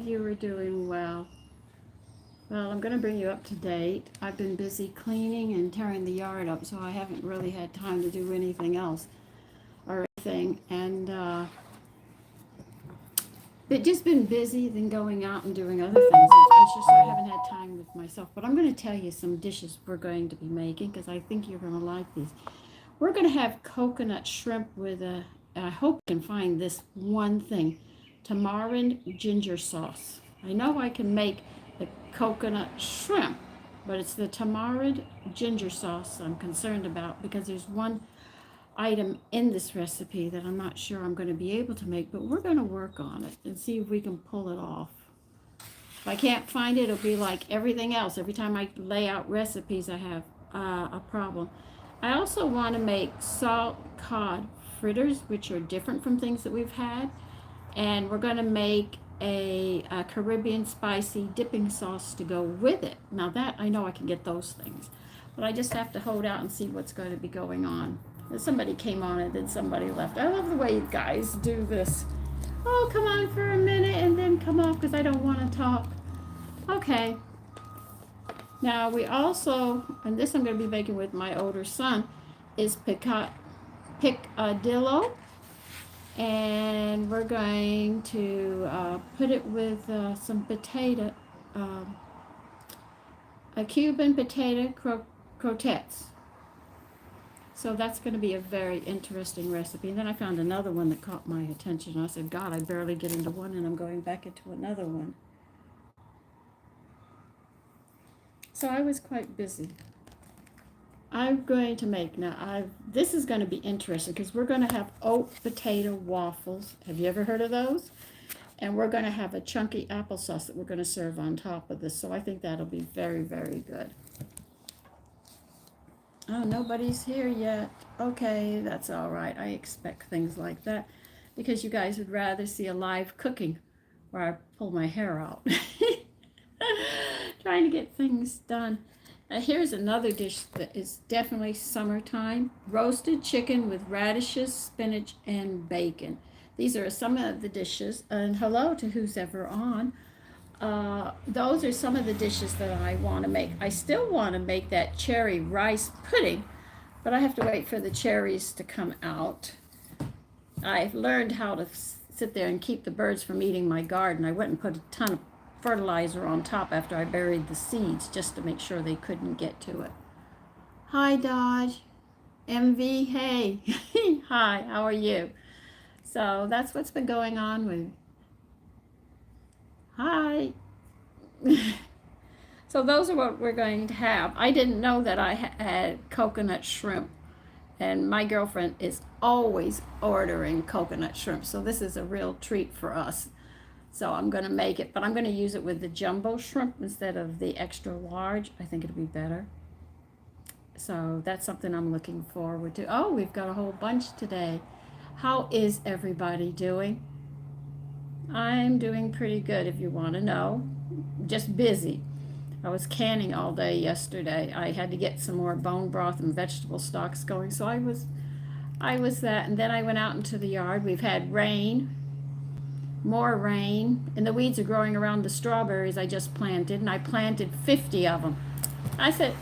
of you are doing well. Well, I'm going to bring you up to date. I've been busy cleaning and tearing the yard up, so I haven't really had time to do anything else or anything. And it's just been busy than going out and doing other things. It's just I haven't had time with myself. But I'm going to tell you some dishes we're going to be making because I think you're going to like these. We're going to have coconut shrimp with I hope you can find this one thing, tamarind ginger sauce. I know I can make the coconut shrimp, but it's the tamarind ginger sauce I'm concerned about because there's one item in this recipe that I'm not sure I'm going to be able to make, but we're going to work on it and see if we can pull it off. If I can't find it, it'll be like everything else. Every time I lay out recipes, I have a problem. I also want to make salt cod fritters, which are different from things that we've had. And we're going to make a Caribbean spicy dipping sauce to go with it. Now that, I know I can get those things. But I just have to hold out and see what's going to be going on. Somebody came on and then somebody left. I love the way you guys do this. Oh, come on for a minute and then come off because I don't want to talk. Okay. Now we also, and this I'm going to be making with my older son, is picadillo. And we're going to put it with some potato, a Cuban potato croquettes. So that's going to be a very interesting recipe. And then I found another one that caught my attention. I said, God, I barely get into one and I'm going back into another one. So I was quite busy. I'm going to make, this is going to be interesting because we're going to have oat potato waffles. Have you ever heard of those? And we're going to have a chunky applesauce that we're going to serve on top of this. So I think that'll be very, very good. Oh, nobody's here yet. Okay, that's all right. I expect things like that because you guys would rather see a live cooking where I pull my hair out. Trying to get things done. Now here's another dish that is definitely summertime. Roasted chicken with radishes, spinach, and bacon. These are some of the dishes. And hello to who's ever on. Those are some of the dishes that I want to make. I still want to make that cherry rice pudding, but I have to wait for the cherries to come out. I've learned how to sit there and keep the birds from eating my garden. I went and put a ton of fertilizer on top after I buried the seeds just to make sure they couldn't get to it. Hi, Dodge. MV, hey. Hi, how are you? So that's what's been going on with. Hi. So those are what we're going to have. I didn't know that I had coconut shrimp. And my girlfriend is always ordering coconut shrimp. So this is a real treat for us. So I'm going to make it, but I'm going to use it with the jumbo shrimp instead of the extra large. I think it'll be better. So that's something I'm looking forward to. Oh, we've got a whole bunch today. How is everybody doing? I'm doing pretty good if you want to know. Just busy. I was canning all day yesterday. I had to get some more bone broth and vegetable stocks going. So I was that. And then I went out into the yard. We've had rain. More rain, and the weeds are growing around the strawberries I just planted, and I planted 50 of them. I said,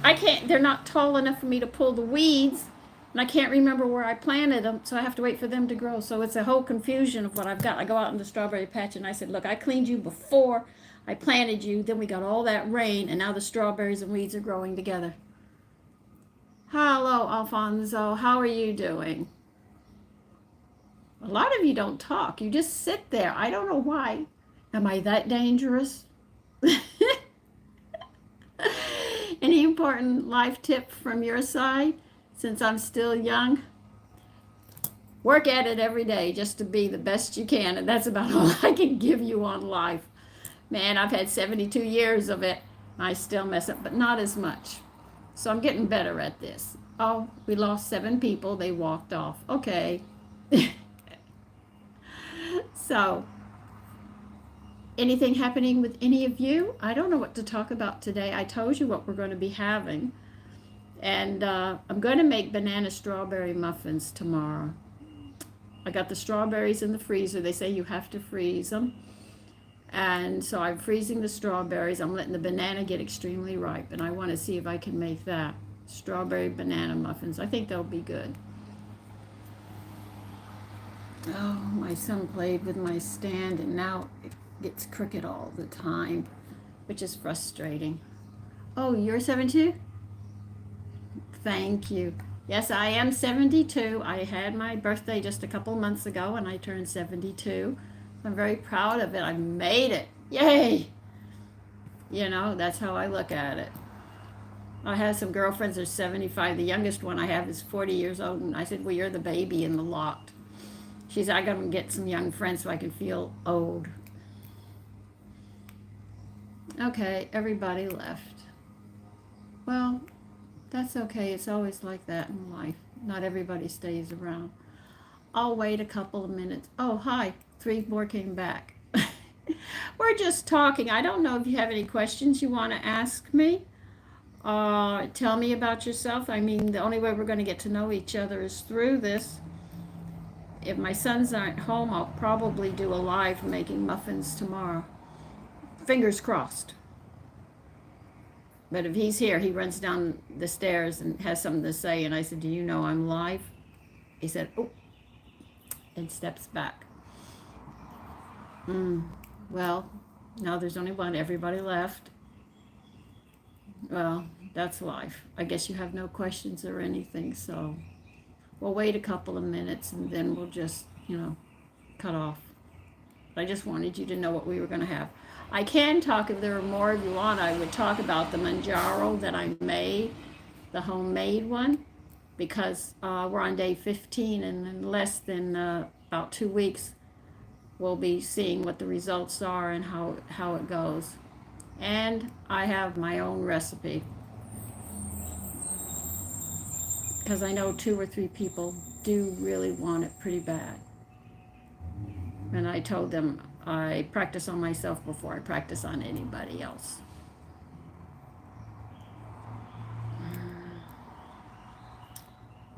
I can't, they're not tall enough for me to pull the weeds, and I can't remember where I planted them, so I have to wait for them to grow. So it's a whole confusion of what I've got. I go out in the strawberry patch, and I said, look, I cleaned you before I planted you, then we got all that rain, and now the strawberries and weeds are growing together. Hello, Alfonso, how are you doing? A lot of you don't talk. You just sit there. I don't know why. Am I that dangerous? Any important life tip from your side since I'm still young? Work at it every day just to be the best you can. And that's about all I can give you on life. Man, I've had 72 years of it. I still mess up, but not as much. So I'm getting better at this. Oh, we lost 7 people. They walked off. Okay. So, anything happening with any of you? I don't know what to talk about today. I told you what we're going to be having. And I'm going to make banana strawberry muffins tomorrow. I got the strawberries in the freezer. They say you have to freeze them. And so I'm freezing the strawberries. I'm letting the banana get extremely ripe, and I want to see if I can make that. Strawberry banana muffins. I think they'll be good. Oh, my son played with my stand, and now it gets crooked all the time, which is frustrating. Oh, you're 72? Thank you. Yes, I am 72. I had my birthday just a couple months ago, and I turned 72. I'm very proud of it. I made it. Yay! You know, that's how I look at it. I have some girlfriends that are 75. The youngest one I have is 40 years old, and I said, well, you're the baby in the lot. She said, I got to get some young friends so I can feel old. Okay, everybody left. Well, that's okay. It's always like that in life. Not everybody stays around. I'll wait a couple of minutes. Oh, hi. 3 more came back. We're just talking. I don't know if you have any questions you want to ask me. Tell me about yourself. I mean, the only way we're going to get to know each other is through this. If my sons aren't home, I'll probably do a live making muffins tomorrow. Fingers crossed. But if he's here, he runs down the stairs and has something to say. And I said, do you know I'm live? He said, oh, and steps back. Well, now there's only one. Everybody left. Well, that's life. I guess you have no questions or anything, so we'll wait a couple of minutes and then we'll just, cut off. I just wanted you to know what we were going to have. I can talk, if there are more of you on, I would talk about the Manjaro that I made, the homemade one, because we're on day 15, and in less than about 2 weeks, we'll be seeing what the results are and how it goes. And I have my own recipe, because I know 2 or 3 people do really want it pretty bad. And I told them I practice on myself before I practice on anybody else.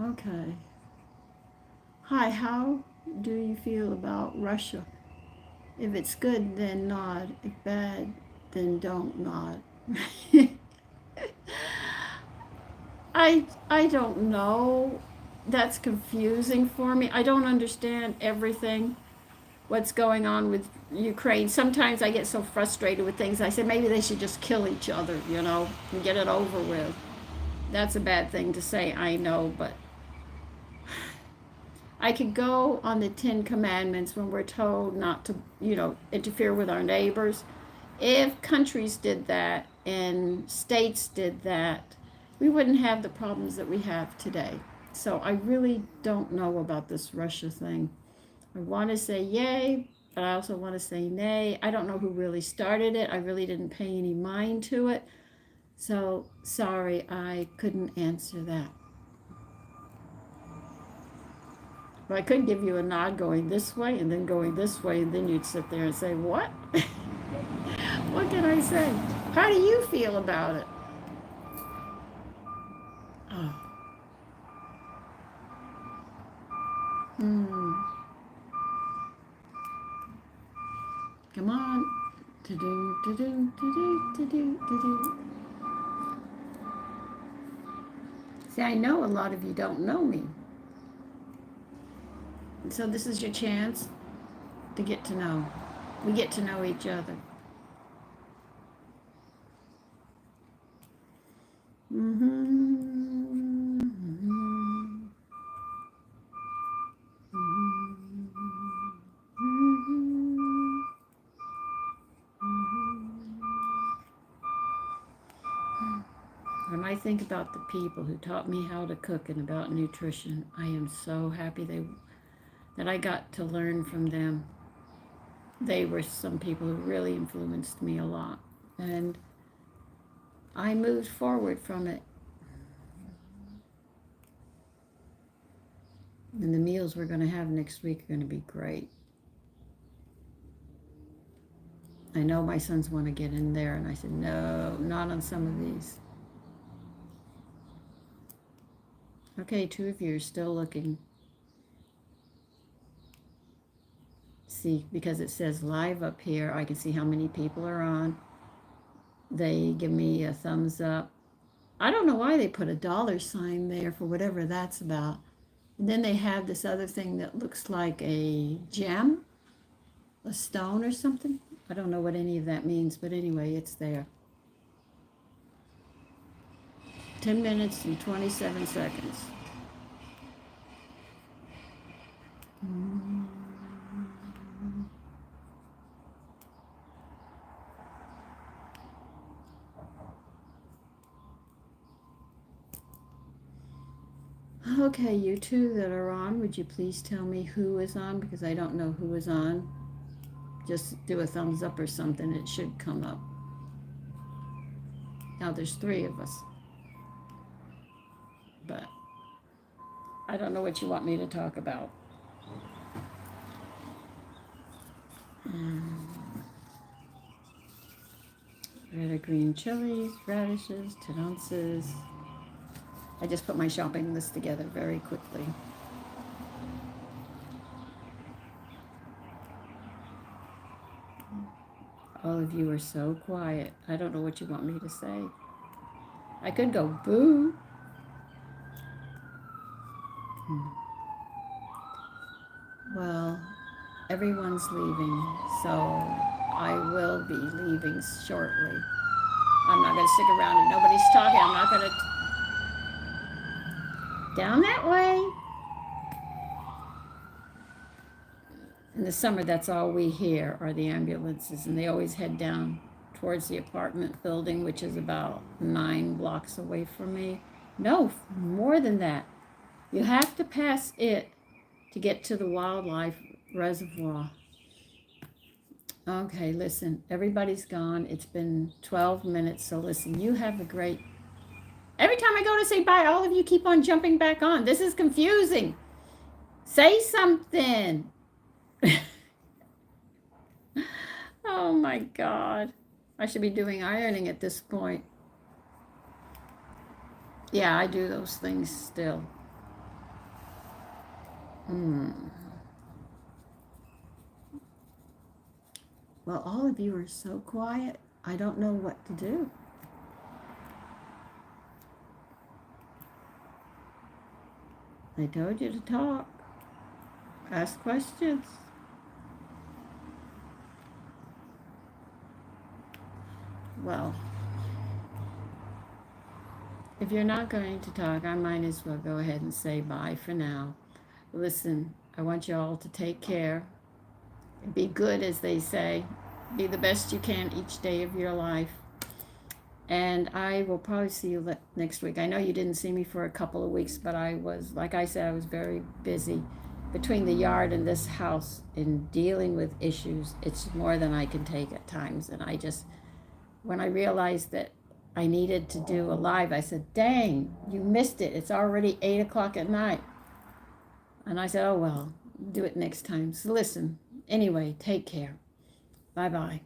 Okay. Hi, how do you feel about Russia? If it's good, then nod. If bad, then don't nod. I don't know. That's confusing for me. I don't understand everything. What's going on with Ukraine. Sometimes I get so frustrated with things. I say maybe they should just kill each other, and get it over with. That's a bad thing to say, I know, but I could go on the 10 Commandments when we're told not to, interfere with our neighbors. If countries did that and states did that, we wouldn't have the problems that we have today. So I really don't know about this Russia thing. I want to say yay, but I also want to say nay. I don't know who really started it. I really didn't pay any mind to it. So sorry, I couldn't answer that. But I could give you a nod going this way and then going this way, and then you'd sit there and say, what? What can I say? How do you feel about it? Oh. Come on. To-do, to-do, to-do, to-do, to-do. See, I know a lot of you don't know me. So this is your chance to get to know. We get to know each other. When I think about the people who taught me how to cook and about nutrition, I am so happy that I got to learn from them. They were some people who really influenced me a lot. And I moved forward from it. And the meals we're going to have next week are going to be great. I know my sons want to get in there, and I said, no, not on some of these. Okay, 2 of you are still looking. see, because it says live up here, I can see how many people are on. They give me a thumbs up. I don't know why they put a $sign there for whatever that's about. And then they have this other thing that looks like a gem, a stone or something. I don't know what any of that means, but anyway, it's there. 10 minutes and 27 seconds. Okay, you two that are on, would you please tell me who is on? Because I don't know who is on. Just do a thumbs up or something. It should come up. Now there's 3 of us. But I don't know what you want me to talk about. Red or green chilies, radishes, 10 ounces. I just put my shopping list together very quickly. All of you are so quiet. I don't know what you want me to say. I could go boo. Well, everyone's leaving, so I will be leaving shortly. I'm not going to stick around and nobody's talking. I'm not going to... Down that way. In the summer, that's all we hear are the ambulances, and they always head down towards the apartment building, which is about 9 blocks away from me. No, more than that. You have to pass it to get to the wildlife reservoir. Okay, listen, everybody's gone. It's been 12 minutes, so listen, you have a great... Every time I go to say bye, all of you keep on jumping back on. This is confusing. Say something. Oh my God. I should be doing ironing at this point. Yeah, I do those things still. Well, all of you are so quiet. I don't know what to do. I told you to talk. Ask questions. Well, if you're not going to talk, I might as well go ahead and say bye for now. Listen, I want you all to take care. Be good, as they say. Be the best you can each day of your life. And I will probably see you next week. I know you didn't see me for a couple of weeks, but I was, like I said, I was very busy between the yard and this house in dealing with issues. It's more than I can take at times. And I just, when I realized that I needed to do a live, I said, dang, you missed it. It's already 8 o'clock at night. And I said, oh, well, do it next time. So listen, anyway, take care. Bye-bye.